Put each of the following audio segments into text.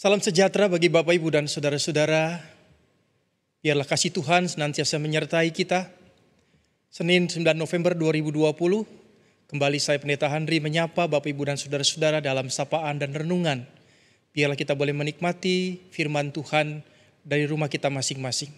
Salam sejahtera bagi Bapak, Ibu, dan saudara-saudara. Biarlah kasih Tuhan senantiasa menyertai kita. Senin 9 November 2020, kembali saya Pendeta Handri menyapa Bapak, Ibu, dan saudara-saudara dalam sapaan dan renungan. Biarlah kita boleh menikmati firman Tuhan dari rumah kita masing-masing.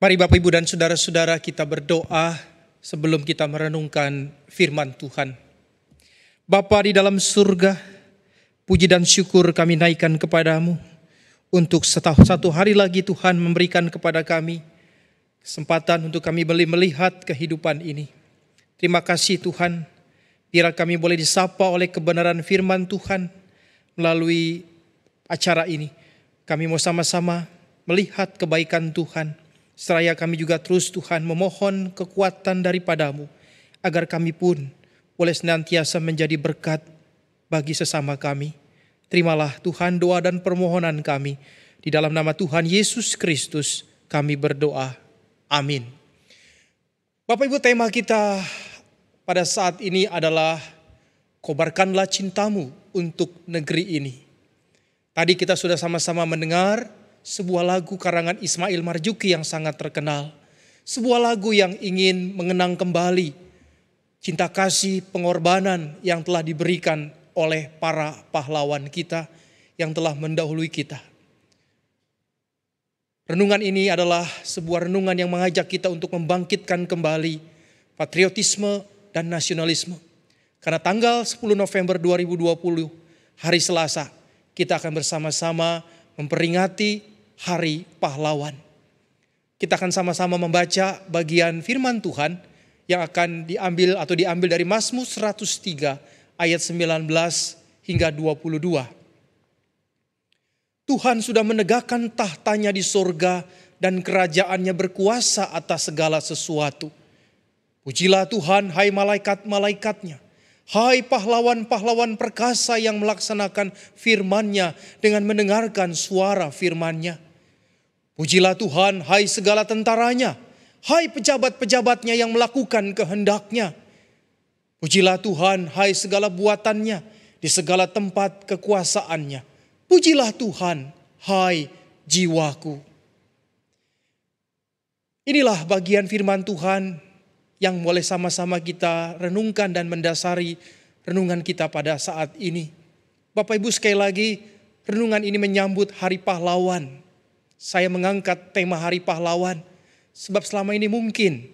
Mari Bapak, Ibu, dan saudara-saudara kita berdoa sebelum kita merenungkan firman Tuhan. Bapa di dalam surga, puji dan syukur kami naikkan kepadamu untuk satu hari lagi Tuhan memberikan kepada kami kesempatan untuk kami boleh melihat kehidupan ini. Terima kasih Tuhan, biar kami boleh disapa oleh kebenaran firman Tuhan melalui acara ini. Kami mau sama-sama melihat kebaikan Tuhan. Seraya kami juga terus Tuhan memohon kekuatan daripadamu, agar kami pun boleh senantiasa menjadi berkat bagi sesama kami. Terimalah Tuhan doa dan permohonan kami. Di dalam nama Tuhan Yesus Kristus kami berdoa. Amin. Bapak Ibu, tema kita pada saat ini adalah kobarkanlah cintamu untuk negeri ini. Tadi kita sudah sama-sama mendengar sebuah lagu karangan Ismail Marzuki yang sangat terkenal. Sebuah lagu yang ingin mengenang kembali cinta kasih pengorbanan yang telah diberikan oleh para pahlawan kita yang telah mendahului kita. Renungan ini adalah sebuah renungan yang mengajak kita untuk membangkitkan kembali patriotisme dan nasionalisme. Karena tanggal 10 November 2020, hari Selasa, kita akan bersama-sama memperingati Hari Pahlawan. Kita akan sama-sama membaca bagian firman Tuhan yang akan diambil dari Mazmur 103 ayat 19 hingga 22. Tuhan sudah menegakkan tahtanya di sorga dan kerajaannya berkuasa atas segala sesuatu. Pujilah Tuhan, hai malaikat-malaikatnya. Hai pahlawan-pahlawan perkasa yang melaksanakan firman-Nya dengan mendengarkan suara firman-Nya. Pujilah Tuhan, hai segala tentaranya. Hai pejabat-pejabatnya yang melakukan kehendak-Nya. Pujilah Tuhan, hai segala buatannya di segala tempat kekuasaan-Nya. Pujilah Tuhan, hai jiwaku. Inilah bagian firman Tuhan yang boleh sama-sama kita renungkan dan mendasari renungan kita pada saat ini. Bapak Ibu, sekali lagi renungan ini menyambut Hari Pahlawan. Saya mengangkat tema Hari Pahlawan sebab selama ini mungkin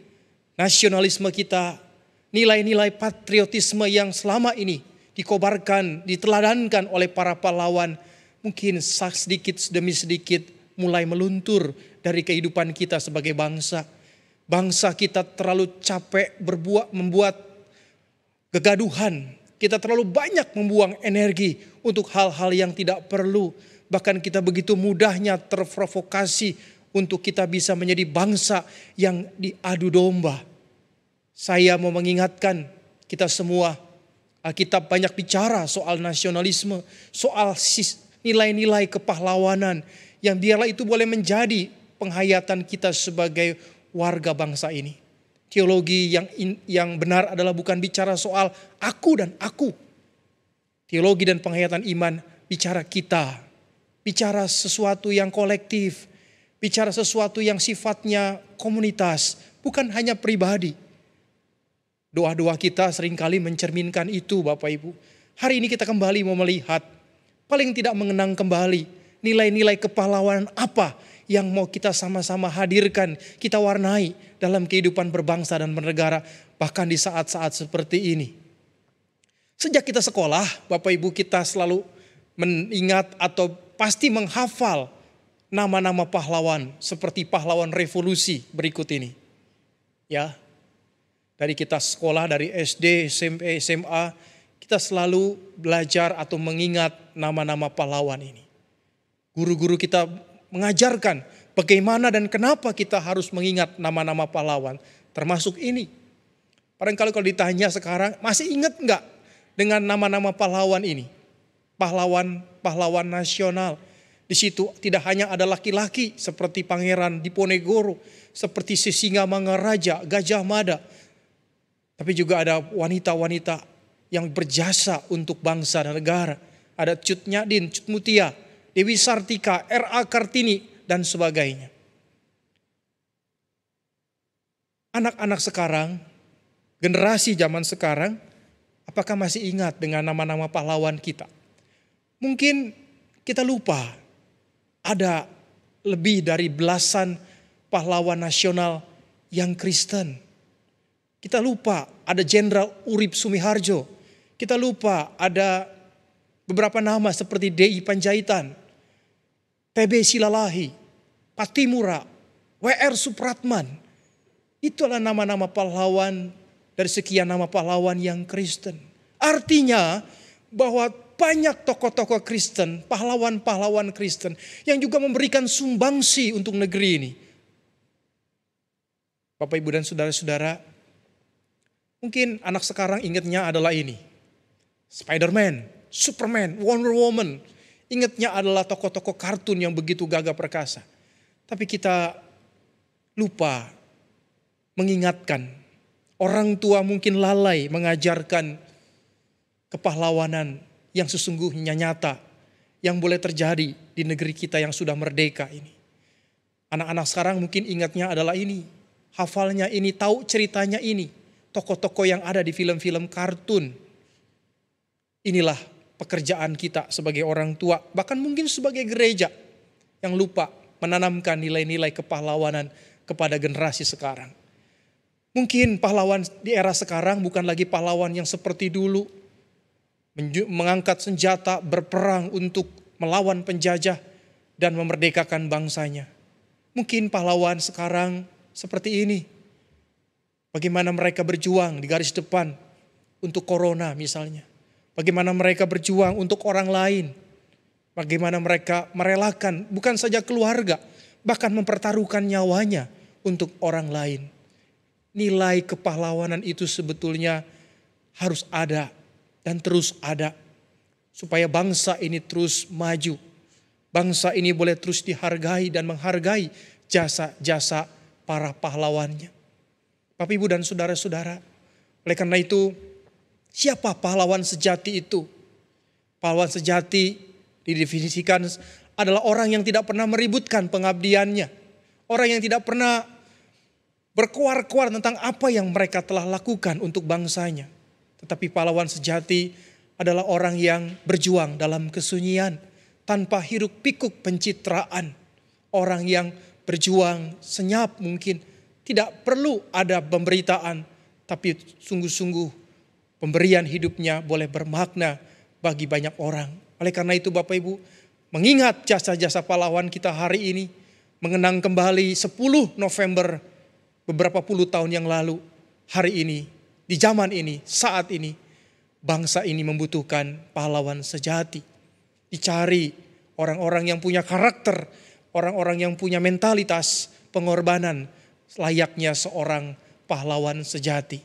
nasionalisme kita, nilai-nilai patriotisme yang selama ini dikobarkan, diteladankan oleh para pahlawan, mungkin sedikit demi sedikit mulai meluntur dari kehidupan kita sebagai bangsa. Bangsa kita terlalu capek membuat kegaduhan. Kita terlalu banyak membuang energi untuk hal-hal yang tidak perlu. Bahkan kita begitu mudahnya terprovokasi untuk kita bisa menjadi bangsa yang diadu domba. Saya mau mengingatkan kita semua, Alkitab banyak bicara soal nasionalisme, soal nilai-nilai kepahlawanan yang biarlah itu boleh menjadi penghayatan kita sebagai warga bangsa ini. Teologi yang benar adalah bukan bicara soal aku dan aku. Teologi dan penghayatan iman bicara kita, bicara sesuatu yang kolektif, bicara sesuatu yang sifatnya komunitas, bukan hanya pribadi. Doa-doa kita seringkali mencerminkan itu, Bapak Ibu. Hari ini kita kembali mau melihat, paling tidak mengenang kembali nilai-nilai kepahlawanan apa yang mau kita sama-sama hadirkan, kita warnai dalam kehidupan berbangsa dan bernegara, bahkan di saat-saat seperti ini. Sejak kita sekolah, Bapak Ibu, kita selalu mengingat atau pasti menghafal nama-nama pahlawan seperti pahlawan revolusi berikut ini. Ya, dari kita sekolah, dari SD, SMP, SMA, kita selalu belajar atau mengingat nama-nama pahlawan ini. Guru-guru kita mengajarkan bagaimana dan kenapa kita harus mengingat nama-nama pahlawan. Termasuk ini. Barangkali kalau ditanya sekarang, masih ingat enggak dengan nama-nama pahlawan ini? Pahlawan nasional. Di situ tidak hanya ada laki-laki seperti Pangeran Diponegoro, seperti Sisingamangaraja, Gajah Mada. Tapi juga ada wanita-wanita yang berjasa untuk bangsa dan negara. Ada Cut Nyak-din, Cut Mutia, Dewi Sartika, R.A. Kartini, dan sebagainya. Anak-anak sekarang, generasi zaman sekarang, apakah masih ingat dengan nama-nama pahlawan kita? Mungkin kita lupa, ada lebih dari belasan pahlawan nasional yang Kristen. Kita lupa ada Jenderal Urip Sumiharjo. Kita lupa ada beberapa nama seperti D.I. Panjaitan, T.B. Silalahi, Patimura, W.R. Supratman. Itulah nama-nama pahlawan dari sekian nama pahlawan yang Kristen. Artinya bahwa banyak tokoh-tokoh Kristen, pahlawan-pahlawan Kristen yang juga memberikan sumbangsi untuk negeri ini. Bapak, Ibu, dan saudara-saudara, mungkin anak sekarang ingatnya adalah ini. Spider-Man, Superman, Wonder Woman. Ingatnya adalah tokoh-tokoh kartun yang begitu gagah perkasa. Tapi kita lupa mengingatkan. Orang tua mungkin lalai mengajarkan kepahlawanan yang sesungguhnya nyata. Yang boleh terjadi di negeri kita yang sudah merdeka ini. Anak-anak sekarang mungkin ingatnya adalah ini. Hafalnya ini, tahu ceritanya ini. Tokoh-tokoh yang ada di film-film kartun. Inilah pekerjaan kita sebagai orang tua, bahkan mungkin sebagai gereja yang lupa menanamkan nilai-nilai kepahlawanan kepada generasi sekarang. Mungkin pahlawan di era sekarang bukan lagi pahlawan yang seperti dulu, mengangkat senjata, berperang untuk melawan penjajah dan memerdekakan bangsanya. Mungkin pahlawan sekarang seperti ini. Bagaimana mereka berjuang di garis depan untuk corona misalnya. Bagaimana mereka berjuang untuk orang lain. Bagaimana mereka merelakan bukan saja keluarga, bahkan mempertaruhkan nyawanya untuk orang lain. Nilai kepahlawanan itu sebetulnya harus ada dan terus ada. Supaya bangsa ini terus maju. Bangsa ini boleh terus dihargai dan menghargai jasa-jasa para pahlawannya. Bapak, Ibu, dan saudara-saudara, oleh karena itu, siapa pahlawan sejati itu? Pahlawan sejati didefinisikan adalah orang yang tidak pernah meributkan pengabdiannya. Orang yang tidak pernah berkuar-kuar tentang apa yang mereka telah lakukan untuk bangsanya. Tetapi pahlawan sejati adalah orang yang berjuang dalam kesunyian, tanpa hiruk pikuk pencitraan. Orang yang berjuang senyap mungkin, tidak perlu ada pemberitaan, tapi sungguh-sungguh pemberian hidupnya boleh bermakna bagi banyak orang. Oleh karena itu Bapak Ibu, mengingat jasa-jasa pahlawan kita hari ini, mengenang kembali 10 November beberapa puluh tahun yang lalu, hari ini, di zaman ini, saat ini, bangsa ini membutuhkan pahlawan sejati. Dicari orang-orang yang punya karakter, orang-orang yang punya mentalitas pengorbanan, layaknya seorang pahlawan sejati.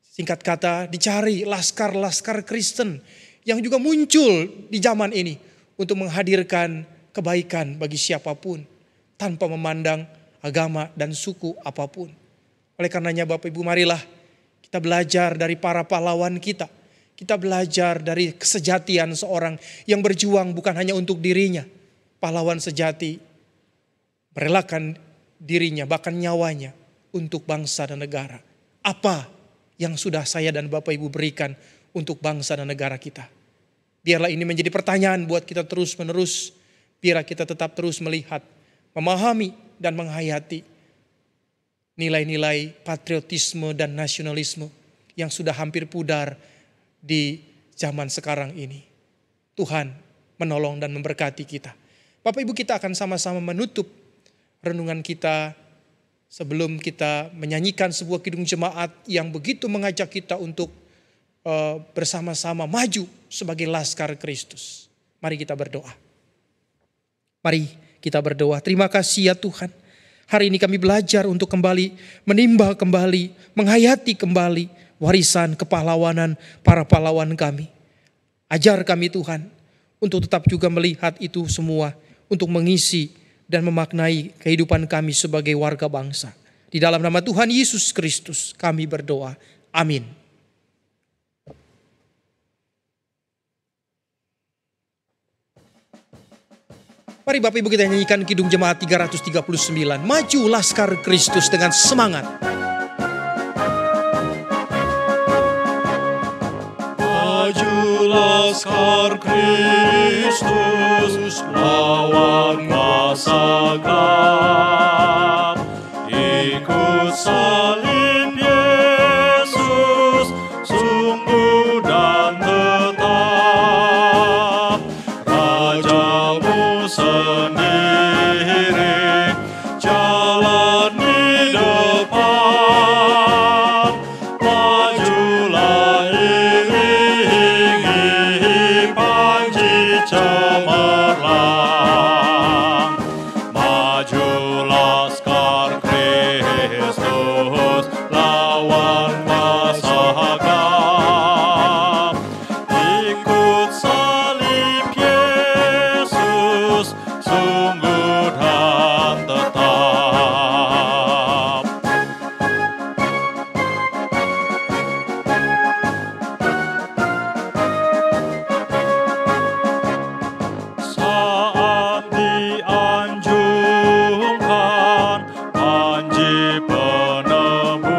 Singkat kata, dicari laskar-laskar Kristen yang juga muncul di zaman ini untuk menghadirkan kebaikan bagi siapapun tanpa memandang agama dan suku apapun. Oleh karenanya Bapak Ibu, marilah kita belajar dari para pahlawan kita. Kita belajar dari kesejatian seorang yang berjuang bukan hanya untuk dirinya. Pahlawan sejati merelakan dirinya bahkan nyawanya untuk bangsa dan negara. Apa yang sudah saya dan Bapak Ibu berikan untuk bangsa dan negara kita? Biarlah ini menjadi pertanyaan buat kita terus menerus. Biar kita tetap terus melihat, memahami dan menghayati nilai-nilai patriotisme dan nasionalisme yang sudah hampir pudar di zaman sekarang ini. Tuhan menolong dan memberkati kita. Bapak Ibu, kita akan sama-sama menutup renungan kita sebelum kita menyanyikan sebuah kidung jemaat yang begitu mengajak kita untuk bersama-sama maju sebagai laskar Kristus. Mari kita berdoa. Mari kita berdoa. Terima kasih ya Tuhan. Hari ini kami belajar untuk kembali menimba kembali, menghayati kembali warisan kepahlawanan para pahlawan kami. Ajar kami Tuhan untuk tetap juga melihat itu semua, untuk mengisi dan memaknai kehidupan kami sebagai warga bangsa. Di dalam nama Tuhan Yesus Kristus kami berdoa. Amin. Mari Bapak Ibu kita nyanyikan kidung jemaat 339. Maju laskar Kristus dengan semangat. Maju laskar Kristus, lawan masa gelap. Ikut salib Yesus, sungguh dan tetap. Rajamu sendiri jalan di depan. Majulah iringi panji cemerlang. Maju laskar Kristus, lawan masa gelap. Ikut salib Yesus, sungguh dan tetap. Saat dianjungkan panji penebus,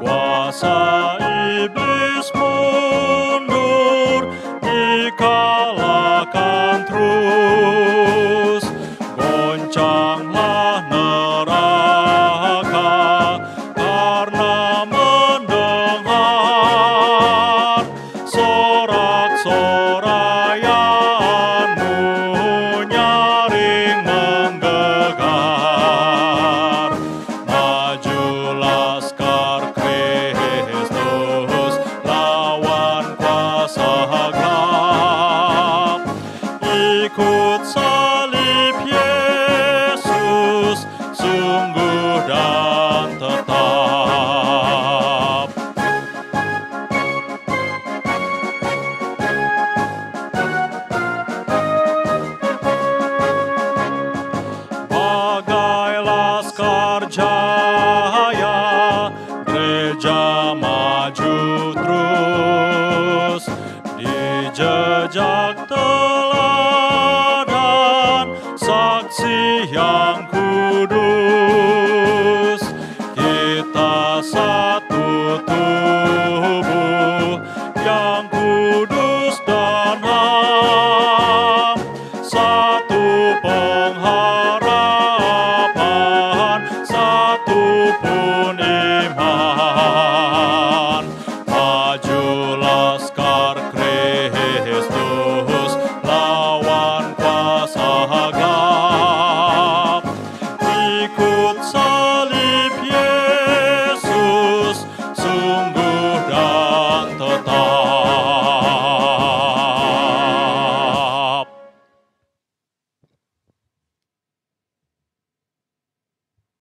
kuasa iblis mundur, dikalahkan terus. Goncanglah neraka karena mendengar sorak-sorayanmu nyaring menggegar. Maju laskar Kristus, lawan ajak